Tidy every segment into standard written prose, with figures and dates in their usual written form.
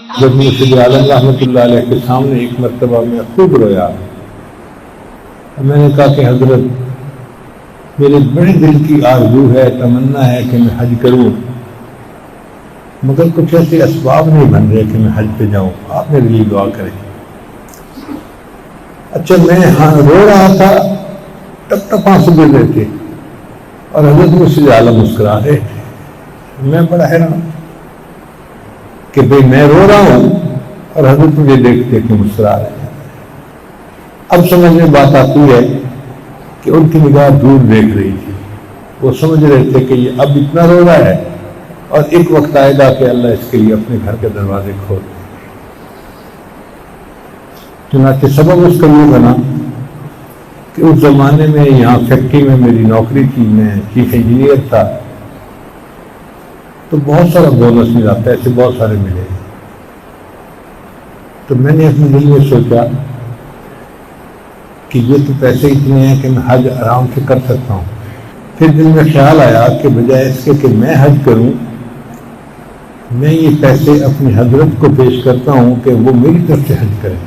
جب مرشد عالم رحمۃ اللہ علیہ کے سامنے ایک مرتبہ میں خوب رویا، میں نے کہا کہ حضرت میرے بڑے دل کی آرزو ہے، تمنا ہے کہ میں حج کروں، مگر کچھ ایسے اسباب نہیں بن رہے کہ میں حج پہ جاؤں، آپ میرے لیے دعا کریں۔ اچھا میں رو رہا تھا، ٹپ ٹپ آنسو گر رہے تھے اور حضرت مرشد عالم مسکرا رہے تھے۔ میں بڑا حیران کہ بھئی میں رو رہا ہوں اور حضرت مجھے دیکھتے کہ مسکرا رہے ہیں۔ اب سمجھ میں بات آتی ہے کہ ان کی نگاہ دور دیکھ رہی تھی، وہ سمجھ رہے تھے کہ یہ اب اتنا رو رہا ہے اور ایک وقت آئے گا کہ اللہ اس کے لیے اپنے گھر کے دروازے کھول دے۔ چنانچہ سبب اس کا یہ بنا کہ اس زمانے میں یہاں فیکٹری میں میری نوکری تھی، میں چیف انجینئر تھا، تو بہت سارا بونس ملا، پیسے بہت سارے ملے۔ تو میں نے اپنے دل میں سوچا کہ یہ تو پیسے اتنے ہیں کہ میں حج آرام سے کر سکتا ہوں۔ پھر دل میں خیال آیا کہ بجائے اس کے کہ میں حج کروں، میں یہ پیسے اپنی حضرت کو پیش کرتا ہوں کہ وہ میری طرف سے حج کریں۔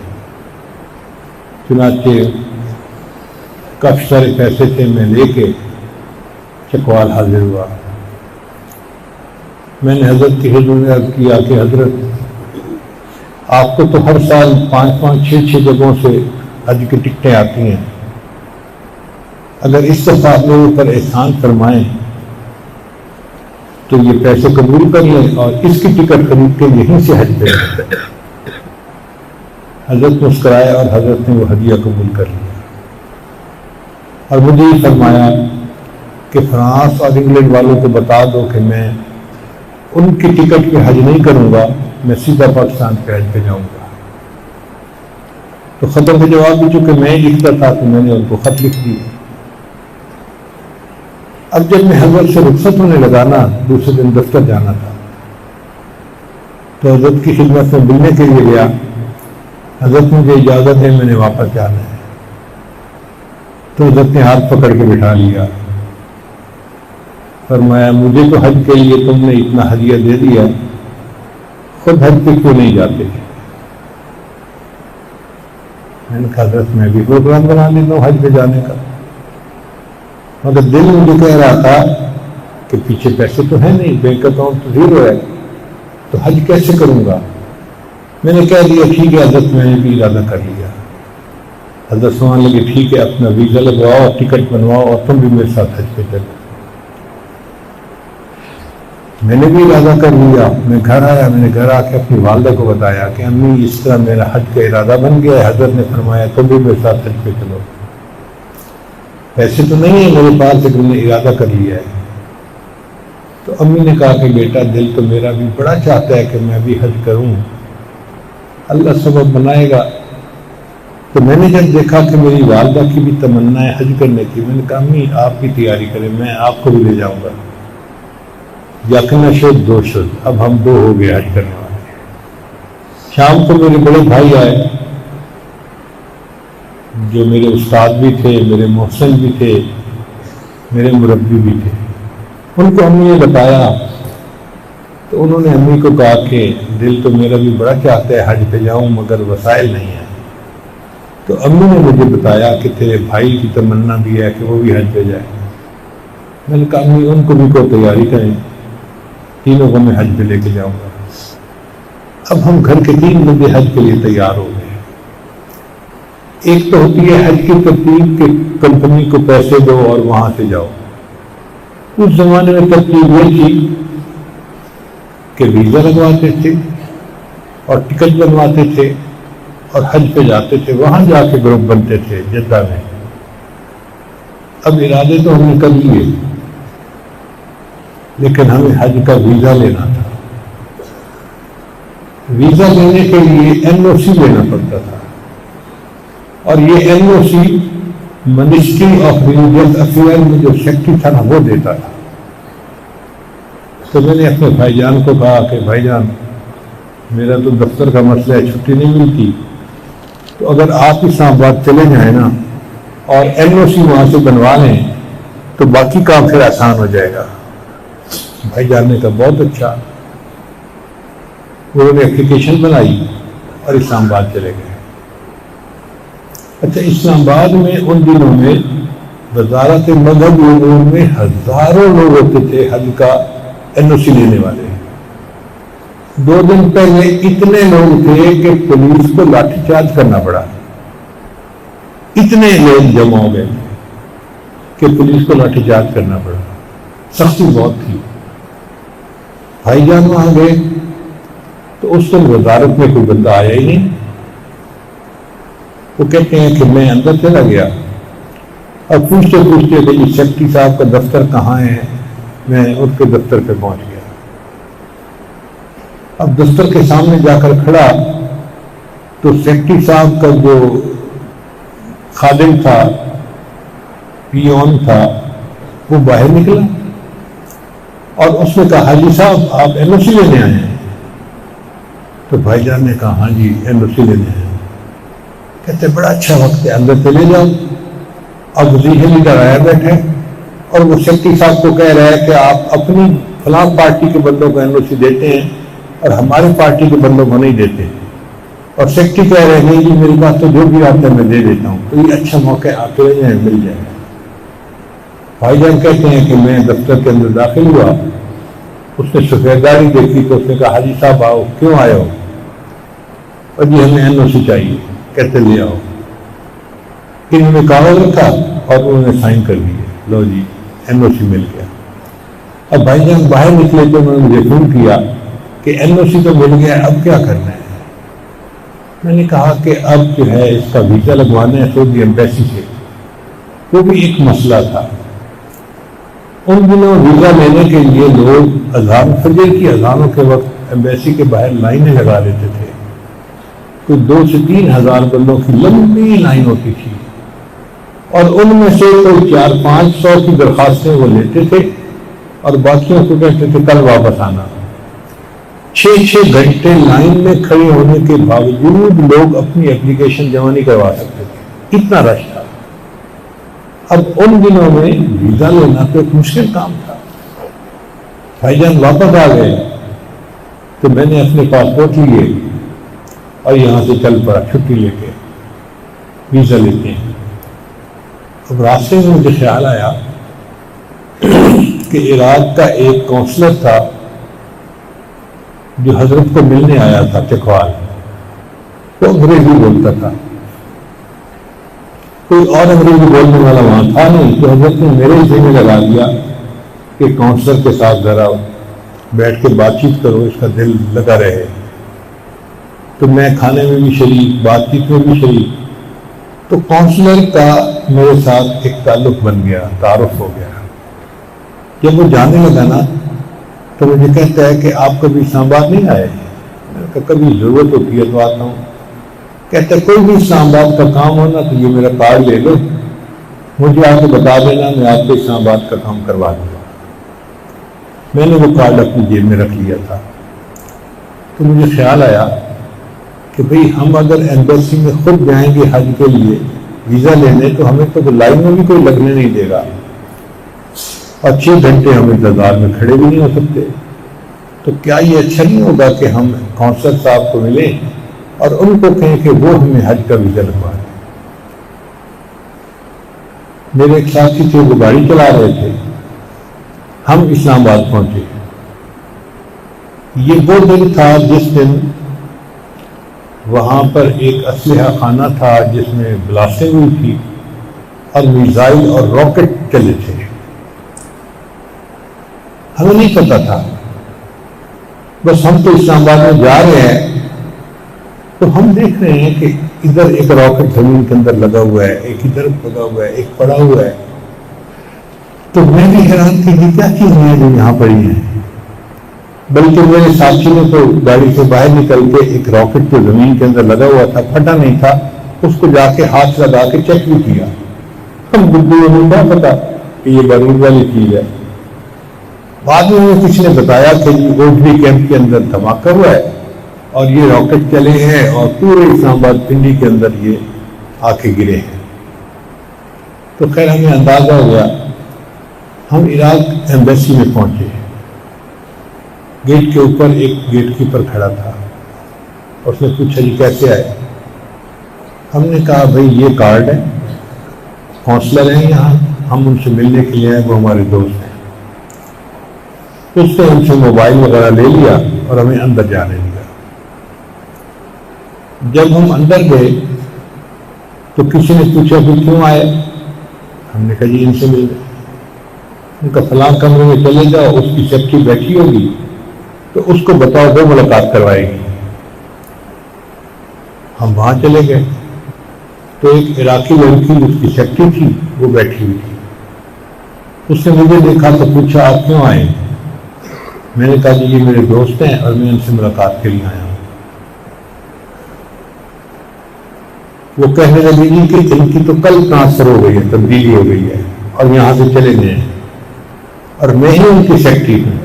چنانچہ کافی سارے پیسے تھے، میں لے کے چکوال حاضر ہوا۔ میں نے حضرت کی حضور میں عرض کیا کہ حضرت آپ کو تو ہر سال 5-6 جگہوں سے حج کی ٹکٹیں آتی ہیں، اگر اس دفعہ آپ میرے اوپر احسان فرمائیں تو یہ پیسے قبول کر لیں اور اس کی ٹکٹ خرید کے یہیں سے حج پہ جائیں۔ حضرت مسکرائے اور حضرت نے وہ ہدیہ قبول کر لیا اور مجھے یہ فرمایا کہ فرانس اور انگلینڈ والوں کو بتا دو کہ میں ان کی ٹکٹ پہ حج نہیں کروں گا، میں سیدھا پاکستان پہ حج پہ جاؤں گا۔ تو خطوں کا جواب بھی چونکہ میں لکھتا تھا تو میں نے ان کو خط لکھ دی۔ اب جب میں حضرت سے رخصت ہونے لگا نا، دوسرے دن دفتر جانا تھا، تو حضرت کی خدمت میں ملنے کے لیے گیا۔ حضرت مجھے اجازت ہے، میں نے واپس جانا ہے۔ تو حضرت نے ہاتھ پکڑ کے بٹھا لیا، فرمایا مجھے تو حج کے لیے تم نے اتنا ہدیہ دے دیا، خود حج پہ کیوں نہیں جاتے؟ میں نے کہا حضرت میں بھی پروگرام بنا لیتا ہوں حج پہ جانے کا، مگر دل مجھے کہہ رہا تھا کہ پیچھے پیسے تو ہیں نہیں، بینک اکاؤنٹ تو زیرو ہے، تو حج کیسے کروں گا؟ میں نے کہہ دیا ٹھیک ہے حضرت، میں نے بھی ارادہ کر لیا۔ حضرت سمجھنے لگے ٹھیک ہے اپنا ویزا لگواؤ، ٹکٹ بنواؤ اور تم بھی میرے ساتھ حج پہ چلو۔ میں نے بھی ارادہ کر لیا۔ میں گھر آیا، میں نے گھر آ کے اپنی والدہ کو بتایا کہ امی اس طرح میرا حج کا ارادہ بن گیا ہے، حضرت نے فرمایا تم بھی میرے ساتھ حج پہ چلو۔ پیسے تو نہیں ہیں میرے پاس لیکن میں نے ارادہ کر لیا ہے۔ تو امی نے کہا کہ بیٹا دل تو میرا بھی بڑا چاہتا ہے کہ میں بھی حج کروں، اللہ سبب بنائے گا۔ تو میں نے جب دیکھا کہ میری والدہ کی بھی تمنا ہے حج کرنے کی، میں نے کہا امی آپ بھی تیاری کریں، میں آپ کو بھی لے جاؤں گا۔ یقینا شد دو شد، اب ہم دو ہو گئے حج کرنے والے۔ شام کو میرے بڑے بھائی آئے جو میرے استاد بھی تھے، میرے محسن بھی تھے، میرے مربی بھی تھے۔ ان کو امی نے بتایا تو انہوں نے امی کو کہا کہ دل تو میرا بھی بڑا چاہتا ہے حج پہ جاؤں مگر وسائل نہیں ہیں۔ تو امی نے مجھے بتایا کہ تیرے بھائی کی تمنا بھی ہے کہ وہ بھی حج پہ جائے۔ میں نے کہا امی ان کو بھی کوئی تیاری کریں، تینوں کو میں حج پہ لے کے جاؤں گا۔ اب ہم گھر کے 3 بندے حج کے لیے تیار ہو گئے۔ ایک تو ہوتی ہے حج کی ترتیب کہ کمپنی کو پیسے دو اور وہاں سے جاؤ۔ اس زمانے میں ترتیب یہ تھی کہ ویزا لگواتے تھے اور ٹکٹ بنواتے تھے اور حج پہ جاتے تھے، وہاں جا کے گروپ بنتے تھے جدہ میں۔ اب ارادے تو ہم نے کر لیے لیکن ہمیں حج کا ویزا لینا تھا۔ ویزا لینے کے لیے NOC لینا پڑتا تھا اور یہ NOC ministry of religious affair میں جو سیکٹری تھا نا وہ دیتا تھا۔ تو میں نے اپنے بھائی جان کو کہا کہ بھائی جان میرا تو دفتر کا مسئلہ ہے، چھٹی نہیں ملتی، تو اگر آپ اسلام آباد چلے جائیں نا اور NOC وہاں سے بنوا لیں تو باقی کام پھر آسان ہو جائے گا۔ بھائی جان نے کہا بہت اچھا۔ انہوں نے اپلیکیشن بنائی اور اسلام آباد چلے گئے۔ اچھا، اسلام آباد میں ان دنوں میں وزارت مذہب امور میں ہزاروں لوگ ہوتے تھے حج کا NOC لینے والے۔ 2 دن پہلے اتنے لوگ تھے کہ پولیس کو لاٹھی چارج کرنا پڑا، اتنے لوگ جمع ہو گئے کہ پولیس کو لاٹھی چارج کرنا پڑا، سختی بہت تھی۔ بھائی جان وہاں گئے تو اس دن وزارت میں کوئی بندہ آیا ہی نہیں۔ وہ کہتے ہیں کہ میں اندر چلا گیا اور پوچھتے پوچھتے کہ جی سیکٹری صاحب کا دفتر کہاں ہے، میں اس کے دفتر پہ پہنچ گیا۔ اب دفتر کے سامنے جا کر کھڑا تو سیکٹری صاحب کا جو خادم تھا، پیون تھا، وہ باہر نکلا اور اس نے کہا حاجی صاحب آپ NOC لینے آئے ہیں؟ تو بھائی جان نے کہا ہاں جی NOC لینے آئے ہیں۔ کہتے بڑا اچھا وقت ہے، اندر چلے جاؤ۔ اب وزیر لیڈر آیا بیٹھے اور وہ سیکٹری صاحب کو کہہ رہا ہے کہ آپ اپنی فلاں پارٹی کے بندوں کو NOC دیتے ہیں اور ہماری پارٹی کے بندوں کو نہیں دیتے، اور سیکٹری کہہ رہے ہیں جی میری بات تو جو بھی آتا ہے میں دے دیتا ہوں، تو یہ اچھا موقع آپ کے لیے مل جائے۔ بھائی جان کہتے ہیں کہ میں دفتر کے اندر داخل ہوا، اس نے سفید داڑھی دیکھی تو اس نے کہا حاجی صاحب آؤ، کیوں آئے ہو؟ اور جی ہمیں NOC چاہیے۔ کہتے لے آؤ۔ انہوں نے کاغذ رکھا اور انہوں نے سائن کر دیے، لو جی NOC مل گیا۔ اب بھائی جان باہر نکلے تو انہوں نے مجھے فون کیا کہ NOC تو مل گیا، اب کیا کرنا ہے؟ میں نے کہا کہ اب جو ہے اس کا ویزا لگوانا ہے سعودی ایمبیسی سے، وہ بھی ایک مسئلہ تھا۔ ان دنوں ویزا لینے کے لیے لوگ اذان فجر کی اذانوں کے وقت ایمبیسی کے باہر لائنیں لگا لیتے تھے، کوئی 2 سے 3 ہزار بندوں کی لمبی لائن ہوتی تھی، اور ان میں سے کوئی 400-500 کی درخواستیں وہ لیتے تھے اور باقیوں کو کہتے تھے کل واپس آنا۔ 6 گھنٹے لائن میں کھڑے ہونے کے باوجود لوگ اپنی اپلیکیشن جمع نہیں کروا سکتے تھے، اتنا رش تھا۔ اب ان دنوں میں ویزا لینا تو ایک مشکل کام تھا۔ بھائی جان واپس آ گئے تو میں نے اپنے پاسپورٹ لیے اور یہاں سے چل پڑا چھٹی لے کے، ویزا لیتے ہیں۔ اب راستے میں مجھے خیال آیا کہ عراق کا ایک کونسلر تھا جو حضرت کو ملنے آیا تھا چکوال، وہ انگریزی بولتا تھا، کوئی اور انگریزی بولنے والا وہاں تھا نہیں، تو حضرت نے میرے ذمہ لگا دیا کہ کونسلر کے ساتھ ذرا بیٹھ کے بات چیت کرو، اس کا دل لگا رہے۔ تو میں کھانے میں بھی شریک، بات چیت میں بھی شریک۔ تو کونسلر کا میرے ساتھ ایک تعلق بن گیا، تعارف ہو گیا۔ جب وہ جانے لگا نا تو مجھے کہتا ہے کہ آپ کبھی اسلام آباد نہیں آئے؟ میں نے کہا کبھی ضرورت ہوتی ہے تو آتا ہوں۔ کہتا ہے کوئی بھی اسلام آباد کا کام ہونا تو یہ میرا کارڈ لے لو، مجھے آ کے بتا دینا، میں آپ کو اسلام آباد کا کام کروا دوں گا۔ میں نے وہ کارڈ اپنی جیب میں رکھ لیا تھا۔ تو مجھے خیال آیا کہ بھئی ہم اگر ایمبیسی میں خود جائیں گے حج کے لیے ویزا لینے تو ہمیں تو لائن میں بھی کوئی لگنے نہیں دے گا، اور 6 گھنٹے ہم انتظار میں کھڑے بھی نہیں ہو سکتے۔ تو کیا یہ اچھا نہیں ہوگا کہ ہم کونسلر صاحب کو ملیں اور ان کو کہیں کہ وہ ہمیں حج کا ویزا لگوا دیں؟ میرے ایک ساتھی تھے، وہ گاڑی چلا رہے تھے، ہم اسلام آباد پہنچے۔ یہ وہ دن تھا جس دن وہاں پر ایک اسلحہ خانہ تھا جس میں بلاسٹنگ ہوئی تھی اور میزائل اور راکٹ چلے تھے۔ ہمیں نہیں پتا تھا، بس ہم تو اسلام آباد میں جا رہے ہیں تو ہم دیکھ رہے ہیں کہ ادھر ایک راکٹ زمین کے اندر لگا ہوا ہے، ایک ادھر لگا ہوا ہے، ایک پڑا ہوا ہے۔ تو میں بھی حیران کہ یہ کیا چیز ہے جو یہاں پڑی ہیں۔ بلکہ میرے ساتھی نے تو گاڑی سے باہر نکل کے ایک راکٹ جو زمین کے اندر لگا ہوا تھا، پھٹا نہیں تھا، اس کو جا کے ہاتھ لگا کے چیک بھی کیا۔ ہم گڈو ہمیں کیا پتا کہ یہ بارود والی چیز ہے۔ بعد میں ہمیں کسی نے بتایا کہ یہ اوجھوی کیمپ کے اندر دھماکہ ہوا ہے اور یہ راکٹ چلے ہیں اور پورے اسلام آباد پنڈی کے اندر یہ آ کے گرے ہیں۔ تو خیر ہمیں اندازہ ہو گیا۔ ہم عراق ایمبیسی میں پہنچے، گیٹ کے اوپر ایک گیٹ کیپر کھڑا تھا، اس نے پوچھا جی کیسے آئے؟ ہم نے کہا بھائی یہ کارڈ ہے، کونسلر ہیں یہاں، ہم ان سے ملنے کے لیے آئے، وہ ہمارے دوست ہیں۔ اس نے ان سے موبائل وغیرہ لے لیا اور ہمیں اندر جانے دیا۔ جب ہم اندر گئے تو کسی نے پوچھا کہ کیوں آئے؟ ہم نے کہا جی ان سے مل گئے۔ ان کا فلاں کمرے میں چلے جاؤ، اس کی سیکٹری بیٹھی ہوگی تو اس کو بتاؤ وہ ملاقات کروائے گی۔ ہم وہاں چلے گئے تو ایک عراقی لڑکی جس کی سیکٹری تھی وہ بیٹھی ہوئی تھی۔ اس نے مجھے دیکھا تو پوچھا آپ کیوں آئے؟ میں نے کہا جی یہ میرے دوست ہیں اور میں ان سے ملاقات کے لیے آیا ہوں۔ وہ کہنے لگی جی کہ ان کی تو کل ٹرانسفر ہو گئی ہے، تبدیلی ہو گئی ہے اور یہاں سے چلے گئے ہیں اور میں ہی ان کی سیکٹری ہوں،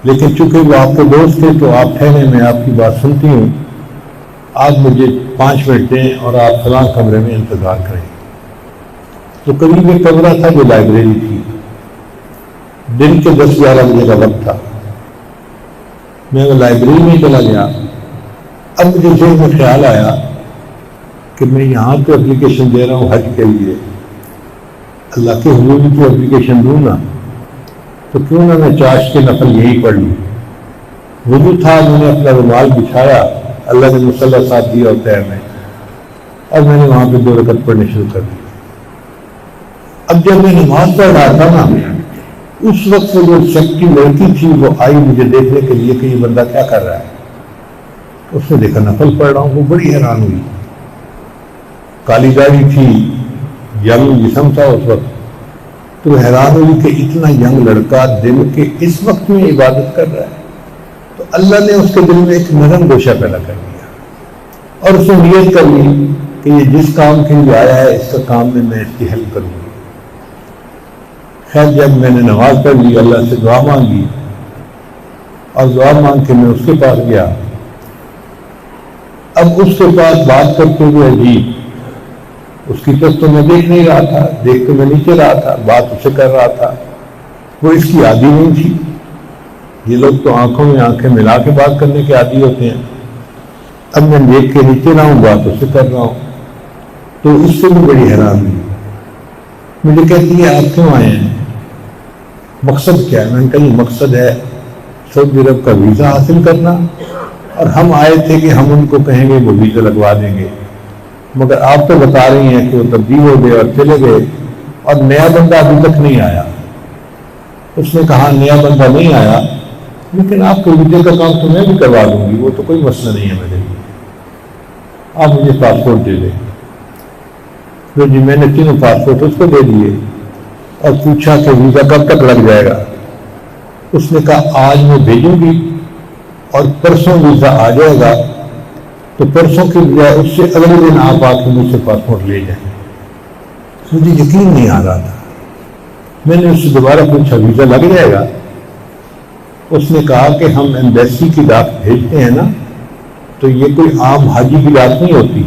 لیکن چونکہ وہ آپ کے دوست تھے تو آپ ٹھہرے، میں آپ کی بات سنتی ہوں، آپ مجھے 5 منٹ دیں اور آپ فلاں کمرے میں انتظار کریں۔ تو قریب ایک کمرہ تھا جو لائبریری تھی، دن کے 10-11 بجے کا وقت تھا۔ میں وہ لائبریری میں چلا گیا۔ اب مجھے ذہن میں خیال آیا کہ میں یہاں تو اپلیکیشن دے رہا ہوں حج کے لیے، اللہ کے حضور کی اپلیکیشن دوں نا تو کیوں نہ میں چاش کے نفل یہی پڑھ لوں۔ وضو تھا، میں نے اپنا رومال بچھایا، اللہ نے مصلی ساتھ دیا ہوتا ہے میں، اور میں نے وہاں پہ 2 رکعت پڑھنے شروع کر دی۔ اب جب میں نماز پڑھ رہا تھا نا، اس وقت وہ جو سیکٹری لڑکی تھی وہ آئی مجھے دیکھنے کے لیے کہ یہ بندہ کیا کر رہا ہے۔ اس نے دیکھا نفل پڑھ رہا ہوں، وہ بڑی حیران ہوئی۔ کالی داڑھی تھی، ینگ جسم تھا اس وقت، تو حیران ہوئی کہ اتنا ینگ لڑکا دن کے اس وقت میں عبادت کر رہا ہے۔ تو اللہ نے اس کے دل میں ایک نرم گوشہ پیدا کر دیا اور اس نے نیت کر لی کہ یہ جس کام کے لیے آیا ہے اس کا کام میں اس کی ہیلپ کروں گی۔ خیر جب میں نے نماز پڑھ لی، اللہ سے دعا مانگی اور دعا مانگ کے میں اس کے پاس گیا۔ اب اس کے پاس بات کرتے ہوئے عجیب، اس کی طرف تو میں دیکھ نہیں رہا تھا، دیکھ تو میں نیچے رہا تھا، بات اسے کر رہا تھا، وہ اس کی عادی نہیں تھی۔ یہ لوگ تو آنکھوں میں آنکھیں ملا کے بات کرنے کے عادی ہوتے ہیں۔ اب میں دیکھ کے نیچے رہا ہوں، بات اسے کر رہا ہوں، تو اس سے بھی بڑی حیران ہوئی۔ مجھے کہتی ہے آپ کیوں آئے ہیں، مقصد کیا ہے؟ میں نے کہا یہ مقصد ہے سعودی عرب کا ویزا حاصل کرنا، اور ہم آئے تھے کہ ہم ان کو کہیں گے وہ ویزا لگوا دیں گے، مگر آپ تو بتا رہی ہیں کہ وہ تبدیل ہو گئے اور چلے گئے اور نیا بندہ ابھی تک نہیں آیا۔ اس نے کہا نیا بندہ نہیں آیا لیکن آپ کے ویزے کا کام تو میں بھی کروا دوں گی، وہ تو کوئی مسئلہ نہیں ہے میرے لیے، آپ مجھے پاسپورٹ دے دیں۔ تو جی میں نے 3 پاسپورٹ اس کو دے دیے اور پوچھا کہ ویزا کب تک لگ جائے گا۔ اس نے کہا آج میں بھیجوں گی اور پرسوں ویزا آ جائے گا، تو پرسوں کے بجائے اس سے اگلے دن آپ آ کے مجھ سے پاسپورٹ لے جائیں۔ مجھے یقین نہیں آ رہا تھا۔ میں نے اس سے دوبارہ پوچھا ویزا لگ جائے گا؟ اس نے کہا کہ ہم ایمبیسی کی ڈاک بھیجتے ہیں نا، تو یہ کوئی عام حاجی کی ڈاک نہیں ہوتی،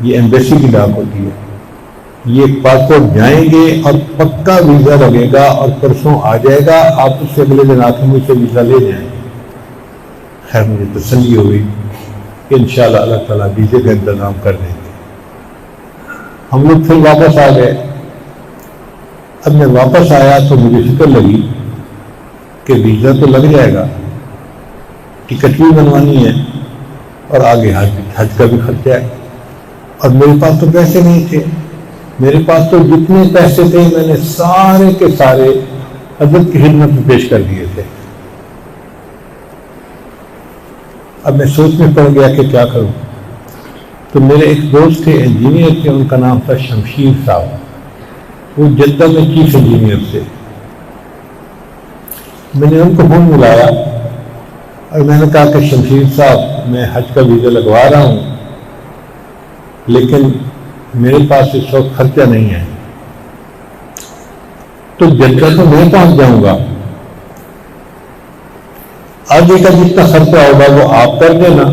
یہ ایمبیسی کی ڈاک ہوتی ہے، یہ پاسپورٹ جائیں گے اور پکا ویزا لگے گا اور پرسوں آ جائے گا، آپ اس سے اگلے دن آ کے مجھ سے ویزا لے جائیں۔ خیر مجھے تسلی ہو گئی کہ انشاءاللہ اللہ تعالیٰ ویزے کا انتظام کر دیں گے۔ ہم لوگ پھر واپس آ گئے۔ اب میں واپس آیا تو مجھے فکر لگی کہ ویزا تو لگ جائے گا، ٹکٹ بھی بنوانی ہے اور آگے حج کا بھی خرچہ ہے، اور میرے پاس تو پیسے نہیں تھے۔ میرے پاس تو جتنے پیسے تھے میں نے سارے کے سارے حضرت کی خدمت میں پیش کر دیے تھے۔ اب میں سوچ میں پڑ گیا کہ کیا کروں۔ تو میرے ایک دوست تھے انجینئر تھے، ان کا نام تھا شمشیر صاحب، وہ جدہ میں چیف انجینئر تھے۔ میں نے ان کو فون ملایا اور میں نے کہا کہ شمشیر صاحب میں حج کا ویزا لگوا رہا ہوں لیکن میرے پاس اس وقت خرچہ نہیں ہے، تو جدہ تو میں پہنچ جاؤں گا، آگے کا جتنا خرچہ ہوگا وہ آپ کر دینا،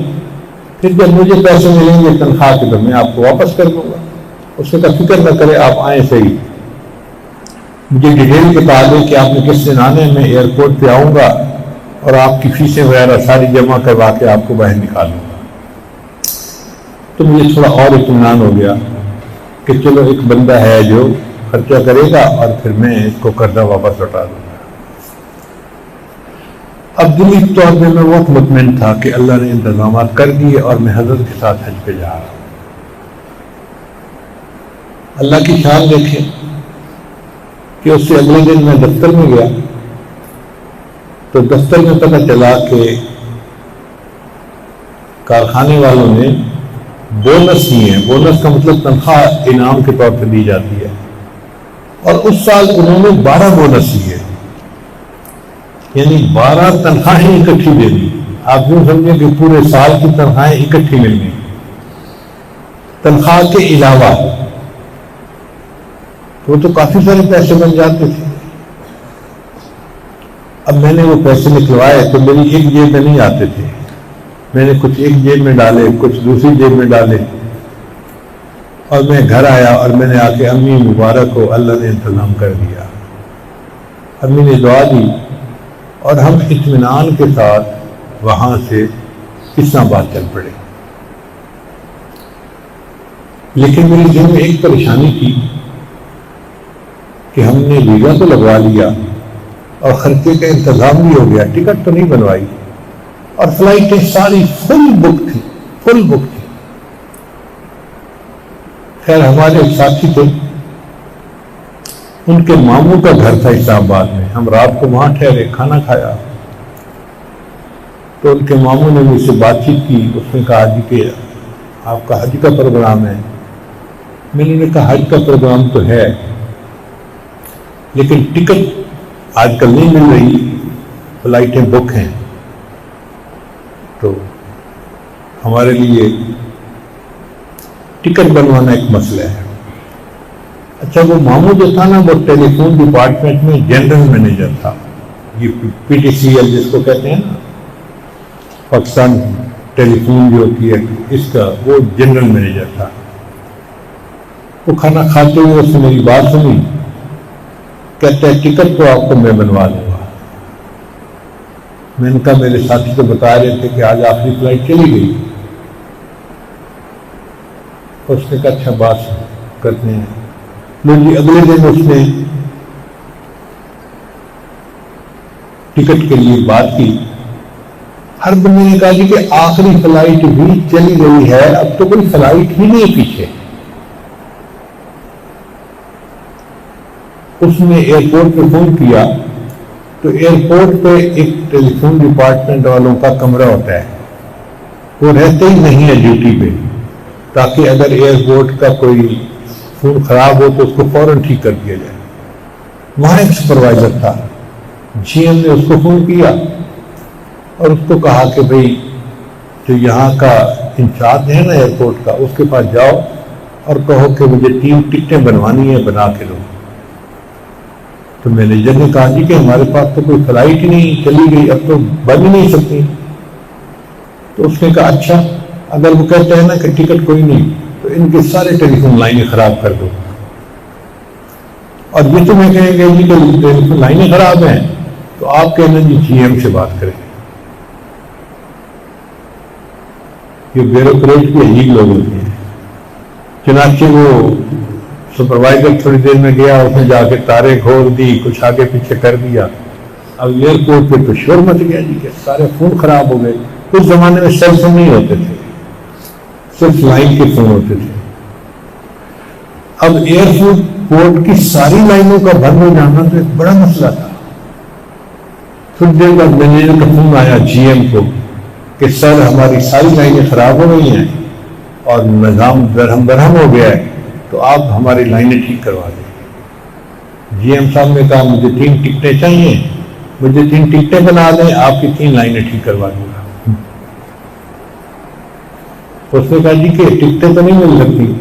پھر جب مجھے پیسے ملیں گے تنخواہ کے تو میں آپ کو واپس کر دوں گا۔ اس نے کہا فکر نہ کرے، آپ آئیں صحیح، مجھے ڈیٹیل بتا دیں کہ آپ نے کس دن آنے، میں ایئرپورٹ پہ آؤں گا اور آپ کی فیسیں وغیرہ ساری جمع کروا کے آپ کو باہر نکالوں گا۔ تو مجھے تھوڑا اور اطمینان ہو گیا کہ چلو ایک بندہ ہے جو خرچہ کرے گا اور پھر میں اس کو قرضہ واپس لوٹا دوں گا۔ اب دلی طور پہ میں بہت مطمئن تھا کہ اللہ نے انتظامات کر دیے اور میں حضرت کے ساتھ حج پہ جا رہا ہوں۔ اللہ کی شان دیکھیں کہ اس سے اگلے دن میں دفتر میں گیا تو دفتر میں پتہ چلا کہ کارخانے والوں نے بونس دیے ہیں۔ بونس کا مطلب تنخواہ انعام کے طور پہ دی جاتی ہے، اور اس سال انہوں نے 12 بونس دیے، یعنی 12 تنخواہیں اکٹھی دے دی۔ آپ یوں سمجھیں کہ پورے سال کی تنخواہیں اکٹھی مل گئی تنخواہ کے علاوہ، وہ تو کافی سارے پیسے بن جاتے تھے۔ اب میں نے وہ پیسے نکلوائے تو میری ایک جیب میں نہیں آتے تھے، میں نے کچھ ایک جیب میں ڈالے، کچھ دوسری جیب میں ڈالے، اور میں گھر آیا اور میں نے آ کے امی مبارک ہو، اللہ نے انتظام کر دیا۔ امی نے دعا دی اور ہم اطمینان کے ساتھ وہاں سے اسلام آباد چل پڑے۔ لیکن میری ذہن میں ایک پریشانی تھی کہ ہم نے ویزا تو لگوا لیا اور خرچے کا انتظام بھی ہو گیا، ٹکٹ تو نہیں بنوائی، اور فلائٹیں ساری فل بک تھی۔ خیر ہمارے ایک ساتھی تھے، ان کے ماموں کا گھر تھا اسلام آباد میں، ہم رات کو وہاں ٹھہرے، کھانا کھایا تو ان کے ماموں نے مجھ سے بات چیت کی۔ اس نے کہا جی کہ آپ کا حج کا پروگرام ہے۔ میں نے کہا حج کا پروگرام تو ہے لیکن ٹکٹ آج کل نہیں مل رہی، فلائٹیں بک ہیں، تو ہمارے لیے ٹکٹ بنوانا ایک مسئلہ ہے۔ اچھا وہ ماموں جو تھا نا، وہ ٹیلی فون ڈپارٹمنٹ میں جنرل مینیجر تھا، یہ پی ٹی سی ایل جس کو کہتے ہیں نا، پاکستان ٹیلی فون جو ہوتی ہے اس کا، وہ جنرل مینیجر تھا۔ وہ کھانا کھاتے ہوئے اس نے میری بات سنی، کہتا ہے ٹکٹ تو آپ کو میں بنوا دوں گا۔ میں نے کہا میرے ساتھی تو بتا رہے تھے کہ آج آخری فلائٹ چلی گئی۔ اس نے کہا اچھا بات کرتے ہیں۔ جی اگلے دن اس نے ٹکٹ کے لیے بات کی، ہر بندے نے کہا جی کہ آخری فلائٹ بھی چلی گئی ہے، اب تو کوئی فلائٹ ہی نہیں پیچھے۔ اس نے ایئرپورٹ پہ فون کیا تو ایئرپورٹ پہ ایک ٹیلی فون ڈپارٹمنٹ والوں کا کمرہ ہوتا ہے، وہ رہتے ہی نہیں ہے ڈیوٹی پہ، تاکہ اگر ایئرپورٹ کا کوئی فون خراب ہو تو اس کو فوراً ٹھیک کر دیا جائے۔ وہاں ایک سپروائزر تھا، جی ایم نے اس کو فون کیا اور اس کو کہا کہ بھئی جو یہاں کا انچارج ہے نا ایئرپورٹ کا، اس کے پاس جاؤ اور کہو کہ مجھے 3 ٹکٹیں بنوانی ہیں، بنا کے دو۔ تو مینیجر نے کہا جی کہ ہمارے پاس تو کوئی فلائٹ ہی نہیں، چلی گئی، اب تو بن ہی نہیں سکتی۔ تو اس نے کہا اچھا اگر وہ کہتے ہیں نا کہ ٹکٹ کوئی نہیں تو ان کے سارے ٹیلی فون لائنیں خراب کر دو، اور یہ تمہیں کہیں گے جی کہ ٹیلی فون لائنیں خراب ہیں تو آپ کہنا جی جی ایم سے بات کریں۔ یہ بیوروکریٹ کے عجیب لوگ ہوتے ہیں۔ چنانچہ وہ سپروائزر تھوڑی دیر میں گیا، اس نے جا کے تاریں کھول دی، کچھ آگے پیچھے کر دیا۔ اب ایئرپورٹ پہ تو شور مچ گیا جی کہ سارے فون خراب ہو گئے۔ اس زمانے میں سیل فون نہیں ہوتے تھے، صرف لائن کے فون ہوتے تھے۔ اب ایئرپورٹ کی ساری لائنوں کا بند ہو جانا تو ایک بڑا مسئلہ تھا۔ تھوڑی دیر بعد مینیجر کا فون آیا جی ایم کو کہ سر ہماری ساری لائنیں خراب ہو گئی ہیں اور نظام درہم برہم ہو گیا ہے، تو آپ ہماری لائنیں ٹھیک کروا دیں۔ جی ایم صاحب نے کہا مجھے 3 ٹکٹیں چاہیے، مجھے 3 ٹکٹیں بنا دیں، آپ کی 3 لائنیں ٹھیک کروا دوں گا۔ اس نے کہا جی کہ ٹکٹیں تو نہیں مل سکتی۔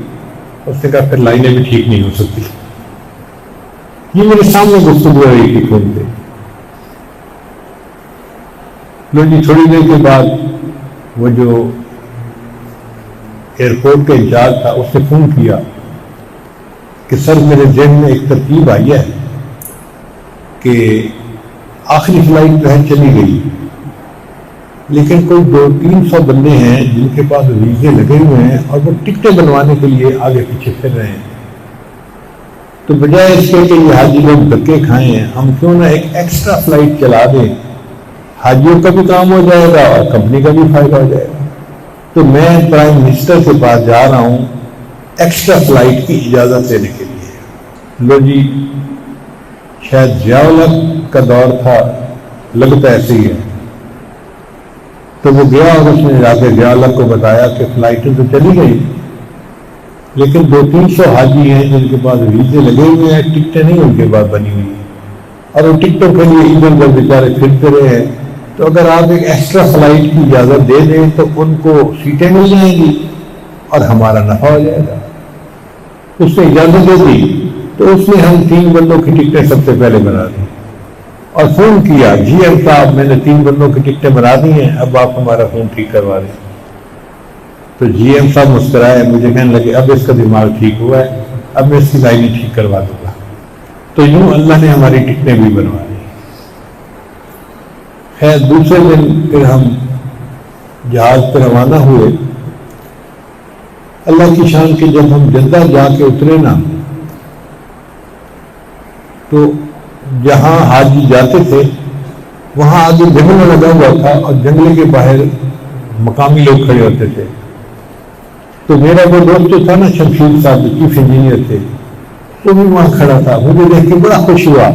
اس نے کہا پھر لائنیں بھی ٹھیک نہیں ہو سکتی۔ یہ میرے سامنے گفتگو ہو رہی تھی فون پہ۔ لو جی تھوڑی دیر کے بعد وہ جو ایئرپورٹ کا انچارج تھا اس نے فون کیا کہ سر میرے ذہن میں ایک ترتیب آئی ہے کہ آخری فلائٹ جو ہے چلی گئی، لیکن کوئی 200-300 بندے ہیں جن کے پاس ویزے لگے ہوئے ہیں اور وہ ٹکٹیں بنوانے کے لیے آگے پیچھے پھر رہے ہیں. تو بجائے اس کے کہ یہ حاجی لوگ دھکے کھائیں ہیں، ہم کیوں نہ ایک ایکسٹرا فلائٹ چلا دیں، حاجیوں کا بھی کام ہو جائے گا اور کمپنی کا بھی فائدہ ہو جائے گا. تو میں پرائم منسٹر کے پاس جا رہا ہوں ایکسٹرا فلائٹ کی اجازت دینے کے لیے. لو جی، شاید ضیاء الحق کا دور تھا، لگتا ایسے ہی ہے. تو وہ گیا اور اس نے جا کے ضیاء الحق کو بتایا کہ فلائٹیں تو چلی گئی لیکن 200-300 حاجی ہیں جن کے پاس ویزے لگے ہوئے ہیں، ٹکٹیں نہیں ان کے پاس بنی ہوئی اور وہ ٹکٹوں کے لیے ادھر ادھر بیچارے پھرتے رہے ہیں. تو اگر آپ ایک ایکسٹرا فلائٹ کی اجازت دے دیں تو ان کو سیٹیں مل جائیں گی اور ہمارا نفع ہو جائے گا. اس نے اجازت دے دی تو اس نے ہم 3 بندوں کی ٹکٹیں سب سے پہلے بنا دی اور فون کیا، جی ایم صاحب میں نے 3 بندوں کی ٹکٹیں بنا دی ہیں، اب آپ ہمارا فون ٹھیک کروا دیں. تو جی ایم صاحب مسکرائے، مجھے کہنے لگے اب اس کا دماغ ٹھیک ہوا ہے، اب میں اس کی لائنیں ٹھیک کروا دوں گا. تو یوں اللہ نے ہماری ٹکٹیں بھی بنوا دی. خیر دوسرے دن پھر ہم جہاز پہ روانہ ہوئے. اللہ کی شان کے جب ہم جدہ جا کے اترے نا، تو جہاں حاجی جاتے تھے وہاں آگے جنگل لگا ہوا تھا اور جنگلے کے باہر مقامی لوگ کھڑے ہوتے تھے. تو میرا وہ دوست جو تھا نا شمشیر صاحب چیف انجینئر تھے، وہ بھی وہاں کھڑا تھا. مجھے دیکھ کے بڑا خوش ہوا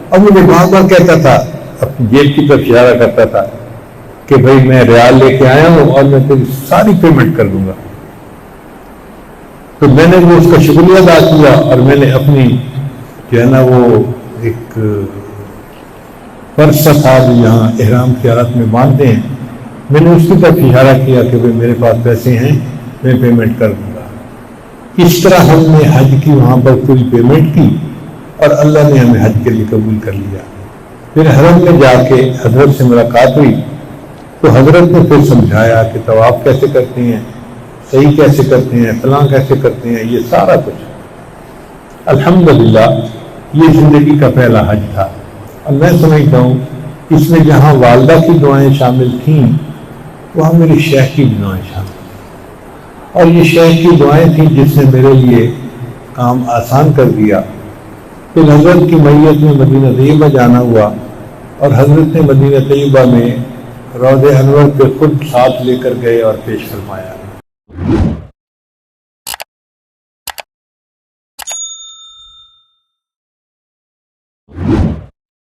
اور مجھے بار بار کہتا تھا، اپنی جیب کی طرف اشارہ کرتا تھا کہ بھائی میں ریال لے کے آیا ہوں اور میں تیری ساری پیمنٹ کر دوں گا. تو میں نے وہ اس کا شکریہ ادا کیا اور میں نے اپنی جو ہے نا وہ ایک پرس تھا جو یہاں احرام کی حالت میں باندھتے ہیں، میں نے اس کی طرف اشارہ کیا کہ بھائی میرے پاس پیسے ہیں، میں پیمنٹ کر دوں گا. اس طرح ہم نے حج کی وہاں پر پوری پیمنٹ کی اور اللہ نے ہمیں حج کے لیے قبول کر لیا. پھر حرم میں جا کے حضرت سے ملاقات ہوئی تو حضرت نے پھر سمجھایا کہ طواف کیسے کرتے ہیں، صحیح کیسے کرتے ہیں، فلاں کیسے کرتے ہیں، یہ سارا کچھ. الحمدللہ یہ زندگی کا پہلا حج تھا اور میں سمجھتا ہوں اس میں جہاں والدہ کی دعائیں شامل تھیں وہاں میری شیخ کی دعائیں شامل تھیں اور یہ شیخ کی دعائیں تھیں جس نے میرے لیے کام آسان کر دیا. پھر حضرت کی میت میں مدینہ طیبہ جانا ہوا اور حضرت نے مدینہ طیبہ میں روضہ انور پہ خود ساتھ لے کر گئے اور پیش فرمایا.